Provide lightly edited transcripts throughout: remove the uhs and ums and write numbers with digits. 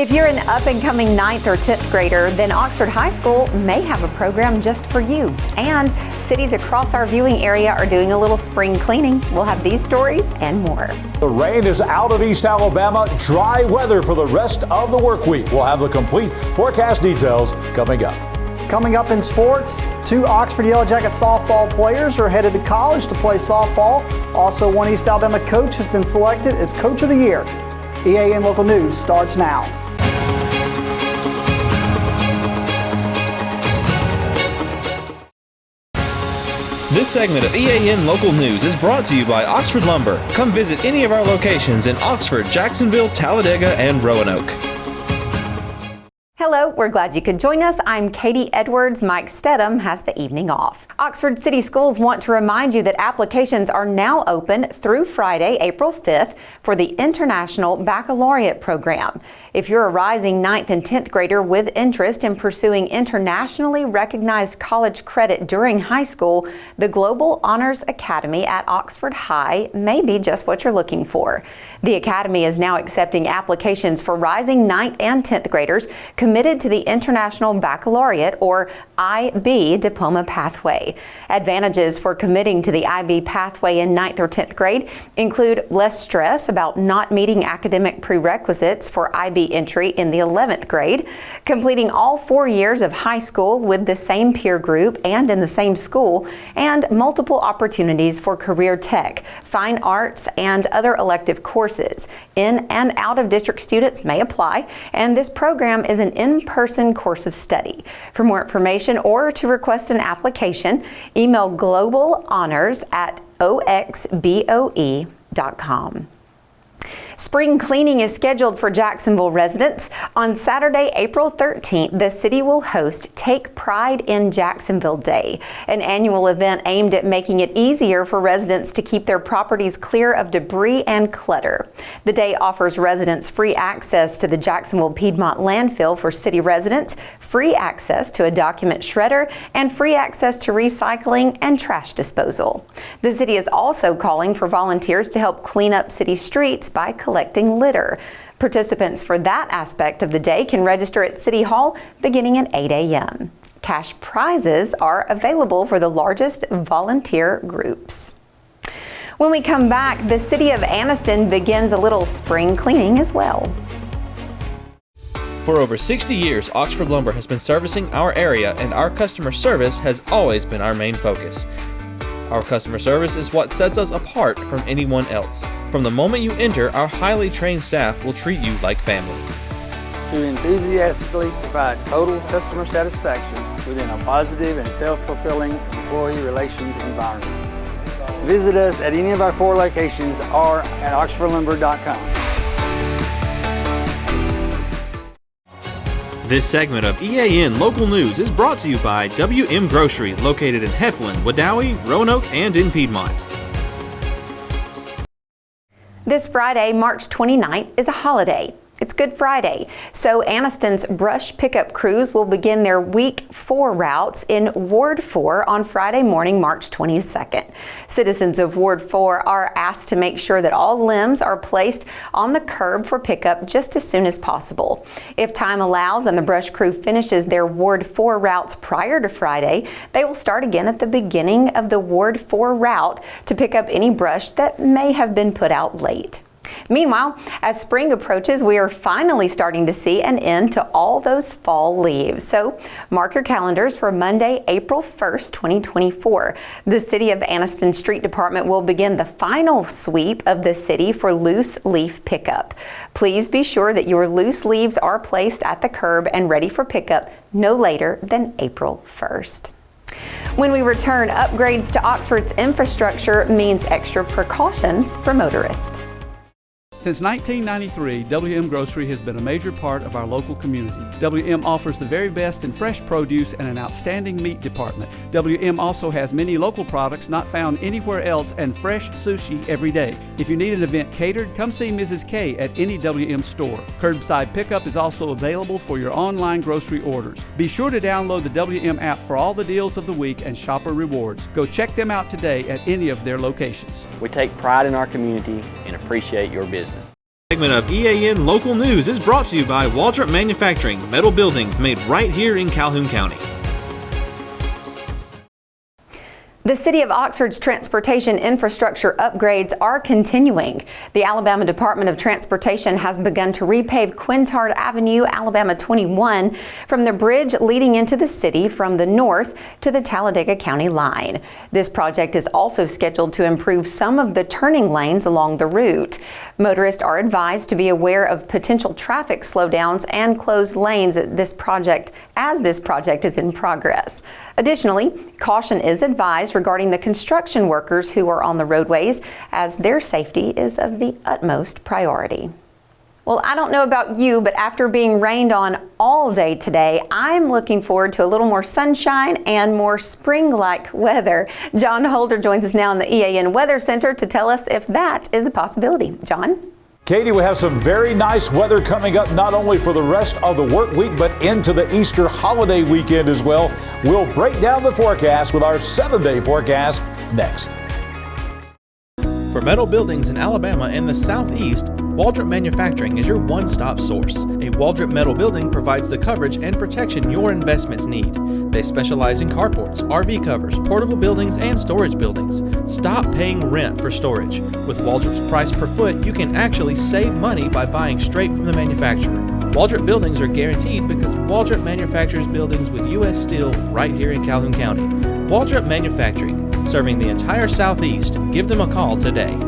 If you're an up-and-coming 9th or 10th grader, then Oxford High School may have a program just for you. And cities across our viewing area are doing a little spring cleaning. We'll have these stories and more. The rain is out of East Alabama. Dry weather for the rest of the work week. We'll have the complete forecast details coming up. Coming up in sports, 2 Oxford Yellow Jackets softball players are headed to college to play softball. Also, one East Alabama coach has been selected as Coach of the Year. EAN Local News starts now. This segment of EAN Local News is brought to you by Oxford Lumber. Come visit any of our locations in Oxford, Jacksonville, Talladega, and Roanoke. Hello, we're glad you could join us. I'm Katie Edwards. Mike Stedham has the evening off. Oxford City Schools want to remind you that applications are now open through Friday, April 5th for the International Baccalaureate program. If you're a rising 9th and 10th grader with interest in pursuing internationally recognized college credit during high school, the Global Honors Academy at Oxford High may be just what you're looking for. The Academy is now accepting applications for rising 9th and 10th graders committed to the International Baccalaureate or IB diploma pathway. Advantages for committing to the IB pathway in 9th or 10th grade include less stress about not meeting academic prerequisites for IB entry in the 11th grade, completing all 4 years of high school with the same peer group and in the same school, and multiple opportunities for career tech, fine arts, and other elective courses. In and out of district students may apply, and this program is an in-person course of study. For more information or to request an application, email globalhonors@oxboe.com. Spring cleaning is scheduled for Jacksonville residents. On Saturday, April 13th, the city will host Take Pride in Jacksonville Day, an annual event aimed at making it easier for residents to keep their properties clear of debris and clutter. The day offers residents free access to the Jacksonville Piedmont landfill for city residents, free access to a document shredder, and free access to recycling and trash disposal. The city is also calling for volunteers to help clean up city streets by collecting litter. Participants for that aspect of the day can register at City Hall beginning at 8 a.m. Cash prizes are available for the largest volunteer groups. When we come back, the city of Anniston begins a little spring cleaning as well. For over 60 years, Oxford Lumber has been servicing our area, and our customer service has always been our main focus. Our customer service is what sets us apart from anyone else. From the moment you enter, our highly trained staff will treat you like family. To enthusiastically provide total customer satisfaction within a positive and self-fulfilling employee relations environment. Visit us at any of our 4 locations or at oxfordlumber.com. This segment of EAN Local News is brought to you by WM Grocery, located in Heflin, Wadowee, Roanoke, and in Piedmont. This Friday, March 29th, is a holiday. It's Good Friday, so Anniston's brush pickup crews will begin their Week 4 routes in Ward 4 on Friday morning, March 22nd. Citizens of Ward 4 are asked to make sure that all limbs are placed on the curb for pickup just as soon as possible. If time allows and the brush crew finishes their Ward 4 routes prior to Friday, they will start again at the beginning of the Ward 4 route to pick up any brush that may have been put out late. Meanwhile, as spring approaches, we are finally starting to see an end to all those fall leaves. So mark your calendars for Monday, April 1st, 2024. The City of Anniston Street Department will begin the final sweep of the city for loose leaf pickup. Please be sure that your loose leaves are placed at the curb and ready for pickup no later than April 1st. When we return, upgrades to Oxford's infrastructure means extra precautions for motorists. Since 1993, WM Grocery has been a major part of our local community. WM offers the very best in fresh produce and an outstanding meat department. WM also has many local products not found anywhere else and fresh sushi every day. If you need an event catered, come see Mrs. K at any WM store. Curbside pickup is also available for your online grocery orders. Be sure to download the WM app for all the deals of the week and shopper rewards. Go check them out today at any of their locations. We take pride in our community and appreciate your business. segment of EAN Local News is brought to you by Waldrop Manufacturing, metal buildings made right here in Calhoun County. The City of Oxford's transportation infrastructure upgrades are continuing. The Alabama Department of Transportation has begun to repave Quintard Avenue, Alabama 21, from the bridge leading into the city from the north to the Talladega County line. This project is also scheduled to improve some of the turning lanes along the route. Motorists are advised to be aware of potential traffic slowdowns and closed lanes as this project is in progress. Additionally, caution is advised regarding the construction workers who are on the roadways, as their safety is of the utmost priority. Well, I don't know about you, but after being rained on all day today, I'm looking forward to a little more sunshine and more spring-like weather. John Holder joins us now in the EAN Weather Center to tell us if that is a possibility. John? Katie, we have some very nice weather coming up, not only for the rest of the work week, but into the Easter holiday weekend as well. We'll break down the forecast with our 7-day forecast next. For metal buildings in Alabama and the Southeast, Waldrop Manufacturing is your one-stop source. A Waldrop metal building provides the coverage and protection your investments need. They specialize in carports, RV covers, portable buildings, and storage buildings. Stop paying rent for storage. With Waldrop's price per foot, you can actually save money by buying straight from the manufacturer. Waldrop buildings are guaranteed because Waldrop manufactures buildings with U.S. steel right here in Calhoun County. Waldrop Manufacturing, serving the entire Southeast. Give them a call today.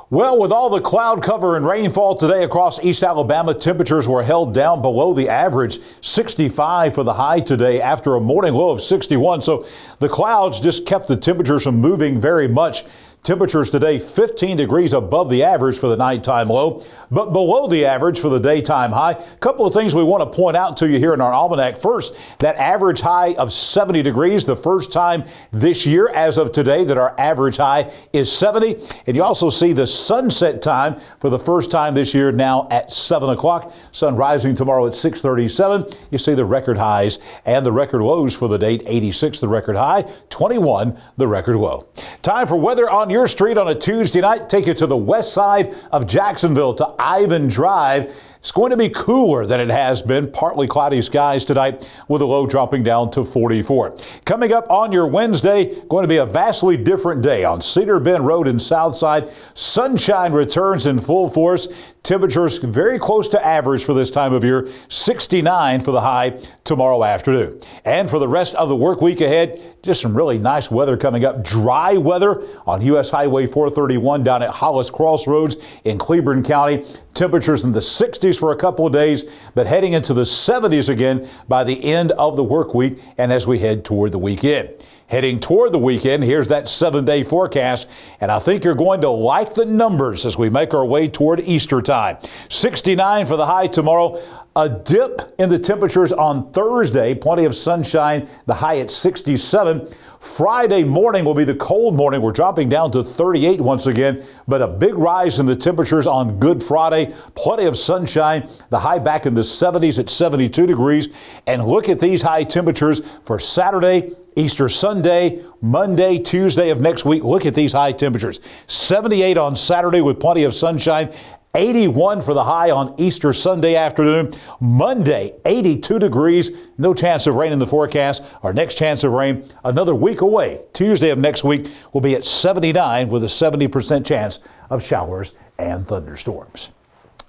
Well, with all the cloud cover and rainfall today across East Alabama, temperatures were held down below the average. 65 for the high today after a morning low of 61. So the clouds just kept the temperatures from moving very much. Temperatures today 15 degrees above the average for the nighttime low, but below the average for the daytime high. A couple of things we want to point out to you here in our almanac. First, that average high of 70 degrees, the first time this year as of today that our average high is 70. And you also see the sunset time for the first time this year now at 7 o'clock. Sun rising tomorrow at 6:37. You see the record highs and the record lows for the date. 86 the record high, 21 the record low. Time for weather on your street on a Tuesday night. Take you to the west side of Jacksonville to Ivan Drive. It's going to be cooler than it has been. Partly cloudy skies tonight with a low dropping down to 44. Coming up on your Wednesday, going to be a vastly different day on Cedar Bend Road in Southside. Sunshine returns in full force. Temperatures very close to average for this time of year. 69 for the high tomorrow afternoon. And for the rest of the work week ahead, just some really nice weather coming up. Dry weather on U.S. Highway 431 down at Hollis Crossroads in Cleburne County. Temperatures in the 60s for a couple of days, but heading into the 70s again by the end of the work week and as we head toward the weekend. Heading toward the weekend, here's that 7-day forecast, and I think you're going to like the numbers as we make our way toward Easter time. 69 for the high tomorrow. A dip in the temperatures on Thursday, plenty of sunshine, the high at 67. Friday morning will be the cold morning. We're dropping down to 38 once again, but a big rise in the temperatures on Good Friday. Plenty of sunshine, the high back in the 70s at 72 degrees. And look at these high temperatures for Saturday, Easter Sunday, Monday, Tuesday of next week. Look at these high temperatures. 78 on Saturday with plenty of sunshine. 81 for the high on Easter Sunday afternoon. Monday, 82 degrees. No chance of rain in the forecast. Our next chance of rain, another week away. Tuesday of next week will be at 79 with a 70% chance of showers and thunderstorms.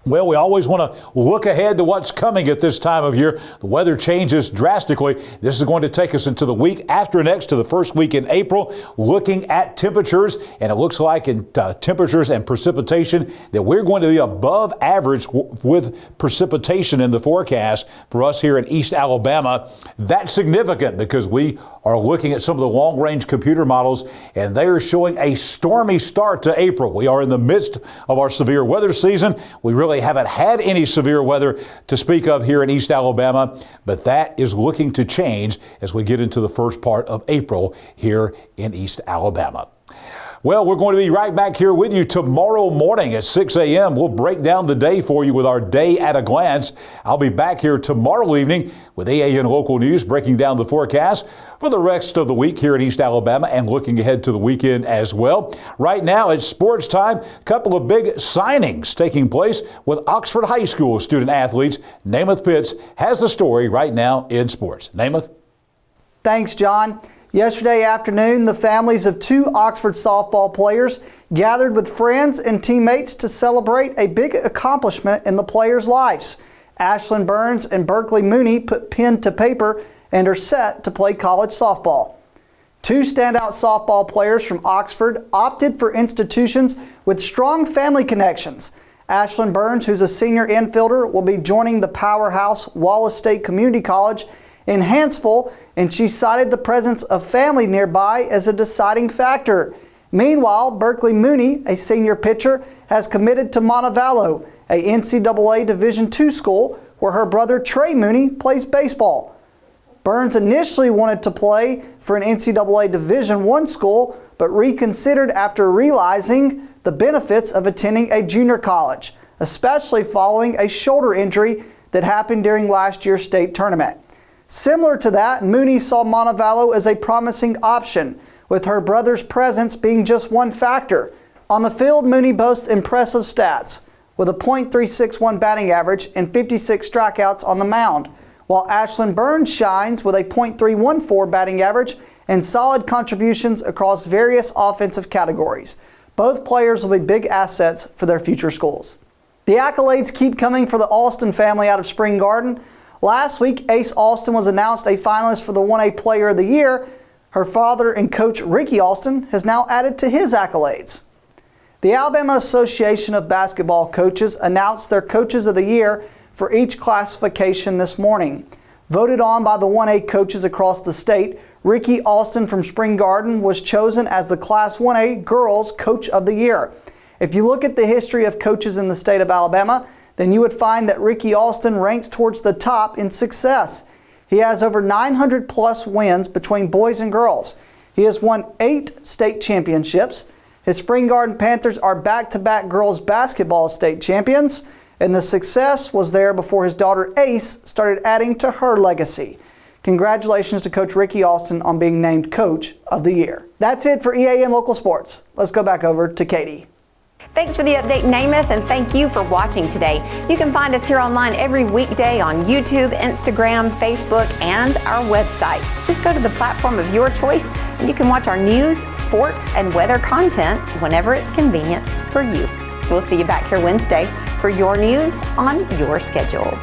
Well, we always want to look ahead to what's coming at this time of year. The weather changes drastically. This is going to take us into the week after next to the first week in April, looking at temperatures. And it looks like in temperatures and precipitation that we're going to be above average with precipitation in the forecast for us here in East Alabama. That's significant because we are looking at some of the long-range computer models, and they are showing a stormy start to April. We are in the midst of our severe weather season. We really haven't had any severe weather to speak of here in East Alabama, but that is looking to change as we get into the first part of April here in East Alabama. Well, we're going to be right back here with you tomorrow morning at 6 a.m. We'll break down the day for you with our Day at a Glance. I'll be back here tomorrow evening with EAN Local News, breaking down the forecast for the rest of the week here in East Alabama and looking ahead to the weekend as well. Right now it's sports time. A couple of big signings taking place with Oxford High School student athletes. Namath Pitts has the story right now in sports. Namath? Thanks, John. Yesterday afternoon, the families of 2 Oxford softball players gathered with friends and teammates to celebrate a big accomplishment in the players' lives. Ashlyn Burns and Berkeley Mooney put pen to paper and are set to play college softball. 2 standout softball players from Oxford opted for institutions with strong family connections. Ashlyn Burns, who's a senior infielder, will be joining the powerhouse Wallace State Community College in Hanceville, and she cited the presence of family nearby as a deciding factor. Meanwhile, Berkeley Mooney, a senior pitcher, has committed to Montevallo, a NCAA Division II school where her brother Trey Mooney plays baseball. Burns initially wanted to play for an NCAA Division I school, but reconsidered after realizing the benefits of attending a junior college, especially following a shoulder injury that happened during last year's state tournament. Similar to that, Mooney saw Montevallo as a promising option, with her brother's presence being just one factor. On the field, Mooney boasts impressive stats, with a .361 batting average and 56 strikeouts on the mound, while Ashlyn Burns shines with a .314 batting average and solid contributions across various offensive categories. Both players will be big assets for their future schools. The accolades keep coming for the Alston family out of Spring Garden. Last week, Ace Alston was announced a finalist for the 1A Player of the Year. Her father and coach Ricky Alston has now added to his accolades. The Alabama Association of Basketball Coaches announced their Coaches of the Year for each classification this morning. Voted on by the 1A coaches across the state, Ricky Alston from Spring Garden was chosen as the Class 1A Girls Coach of the Year. If you look at the history of coaches in the state of Alabama, then you would find that Ricky Alston ranks towards the top in success. He has over 900 plus wins between boys and girls. He has won 8 state championships. His Spring Garden Panthers are back-to-back girls basketball state champions, and the success was there before his daughter Ace started adding to her legacy. Congratulations to Coach Ricky Alston on being named Coach of the Year. That's it for EAN Local Sports. Let's go back over to Katie. Thanks for the update, Namath, and thank you for watching today. You can find us here online every weekday on YouTube, Instagram, Facebook, and our website. Just go to the platform of your choice, and you can watch our news, sports, and weather content whenever it's convenient for you. We'll see you back here Wednesday for your news on your schedule.